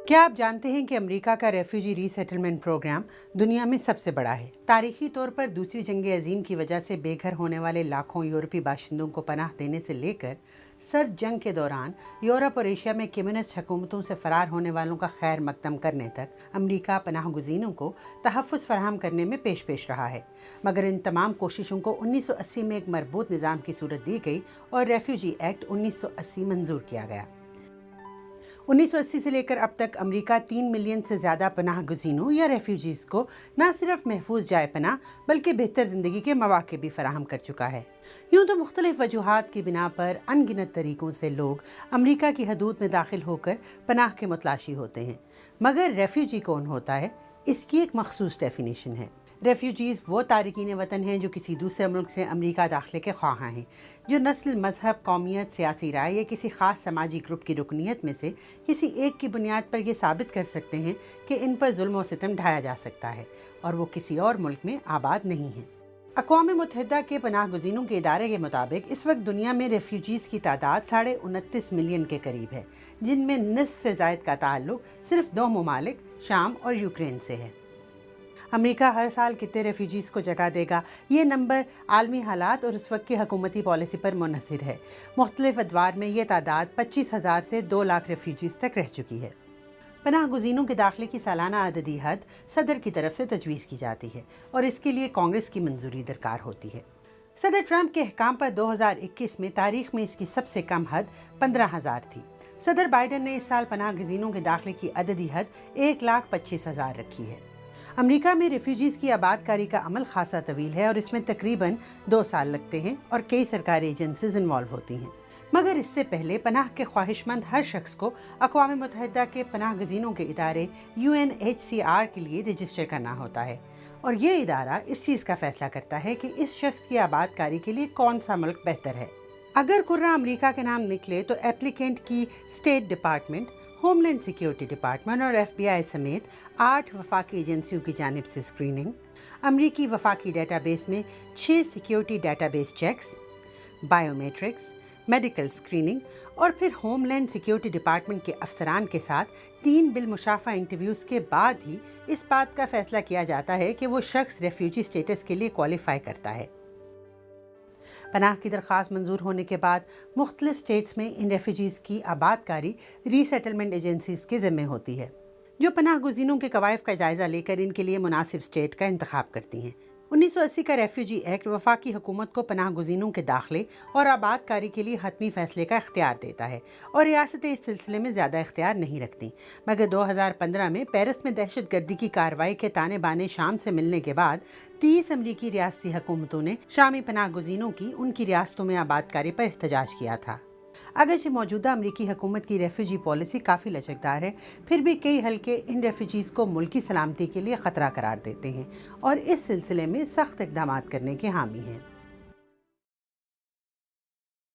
کیا آپ جانتے ہیں کہ امریکہ کا ریفیوجی ری سیٹلمنٹ پروگرام دنیا میں سب سے بڑا ہے؟ تاریخی طور پر دوسری جنگ عظیم کی وجہ سے بے گھر ہونے والے لاکھوں یورپی باشندوں کو پناہ دینے سے لے کر سرد جنگ کے دوران یورپ اور ایشیا میں کمیونسٹ حکومتوں سے فرار ہونے والوں کا خیر مقدم کرنے تک امریکہ پناہ گزینوں کو تحفظ فراہم کرنے میں پیش رہا ہے، مگر ان تمام کوششوں کو 1980 میں ایک مربوط نظام کی صورت دی گئی اور ریفیوجی ایکٹ 1980 منظور کیا گیا۔ 1980 سے لے کر اب تک امریکہ 3 ملین سے زیادہ پناہ گزینوں یا ریفیوجیز کو نہ صرف محفوظ جائے پناہ بلکہ بہتر زندگی کے مواقع بھی فراہم کر چکا ہے۔ یوں تو مختلف وجوہات کی بنا پر ان گنت طریقوں سے لوگ امریکہ کی حدود میں داخل ہو کر پناہ کے متلاشی ہوتے ہیں، مگر ریفیوجی کون ہوتا ہے؟ اس کی ایک مخصوص ڈیفینیشن ہے۔ ریفیوجیز وہ تارکین وطن ہیں جو کسی دوسرے ملک سے امریکہ داخلے کے خواہاں ہیں، جو نسل، مذہب، قومیت، سیاسی رائے یا کسی خاص سماجی گروپ کی رکنیت میں سے کسی ایک کی بنیاد پر یہ ثابت کر سکتے ہیں کہ ان پر ظلم و ستم ڈھایا جا سکتا ہے اور وہ کسی اور ملک میں آباد نہیں ہیں۔ اقوام متحدہ کے پناہ گزینوں کے ادارے کے مطابق اس وقت دنیا میں ریفیوجیز کی تعداد 29.5 ملین کے قریب ہے، جن میں نصف سے زائد کا تعلق صرف 2 ممالک شام اور یوکرین سے ہے۔ امریکہ ہر سال کتنے ریفیوجیز کو جگہ دے گا، یہ نمبر عالمی حالات اور اس وقت کی حکومتی پالیسی پر منحصر ہے۔ مختلف ادوار میں یہ تعداد 25,000 سے 2 لاکھ ریفیوجیز تک رہ چکی ہے۔ پناہ گزینوں کے داخلے کی سالانہ عددی حد صدر کی طرف سے تجویز کی جاتی ہے اور اس کے لیے کانگریس کی منظوری درکار ہوتی ہے۔ صدر ٹرمپ کے احکام پر 2021 میں تاریخ میں اس کی سب سے کم حد 15,000 تھی۔ صدر بائیڈن نے اس سال پناہ گزینوں کے داخلے کی عددی حد 1,25,000 رکھی ہے۔ امریکہ میں ریفیوجیز کی آباد کاری کا عمل خاصا طویل ہے اور اس میں تقریباً 2 سال لگتے ہیں اور کئی سرکاری ایجنسیز انوالو ہوتی ہیں، مگر اس سے پہلے پناہ کے خواہش مند ہر شخص کو اقوام متحدہ کے پناہ گزینوں کے ادارے UNHCR کے لیے رجسٹر کرنا ہوتا ہے، اور یہ ادارہ اس چیز کا فیصلہ کرتا ہے کہ اس شخص کی آباد کاری کے لیے کون سا ملک بہتر ہے۔ اگر قرہ امریکہ کے نام نکلے تو ایپلیکینٹ کی state department, homeland security department اور FBI سمیت 8 وفاقی ایجنسیوں کی جانب سے اسکریننگ، امریکی وفاقی ڈیٹا بیس میں 6 security database checks, biometrics, medical screening اور پھر ہوم لینڈ سیکیورٹی ڈپارٹمنٹ کے افسران کے ساتھ 3 بالمشافہ انٹرویوز کے بعد ہی اس بات کا فیصلہ کیا جاتا ہے کہ وہ شخص ریفیوجی سٹیٹس کے لیے کوالیفائی کرتا ہے۔ پناہ کی درخواست منظور ہونے کے بعد مختلف سٹیٹس میں ان ریفیوجیز کی آباد کاری ری سیٹلمنٹ ایجنسیز کے ذمہ ہوتی ہے، جو پناہ گزینوں کے کوائف کا جائزہ لے کر ان کے لیے مناسب سٹیٹ کا انتخاب کرتی ہیں۔ 1980 کا ریفیوجی ایکٹ وفاقی حکومت کو پناہ گزینوں کے داخلے اور آباد کاری کے لیے حتمی فیصلے کا اختیار دیتا ہے اور ریاستیں اس سلسلے میں زیادہ اختیار نہیں رکھتی، مگر 2015 میں پیرس میں دہشت گردی کی کارروائی کے تانے بانے شام سے ملنے کے بعد 30 امریکی ریاستی حکومتوں نے شامی پناہ گزینوں کی ان کی ریاستوں میں آباد کاری پر احتجاج کیا تھا۔ اگرچہ موجودہ امریکی حکومت کی ریفیوجی پالیسی کافی لچکدار ہے، پھر بھی کئی حلقے ان ریفیوجیز کو ملکی سلامتی کے لیے خطرہ قرار دیتے ہیں اور اس سلسلے میں سخت اقدامات کرنے کے حامی ہیں۔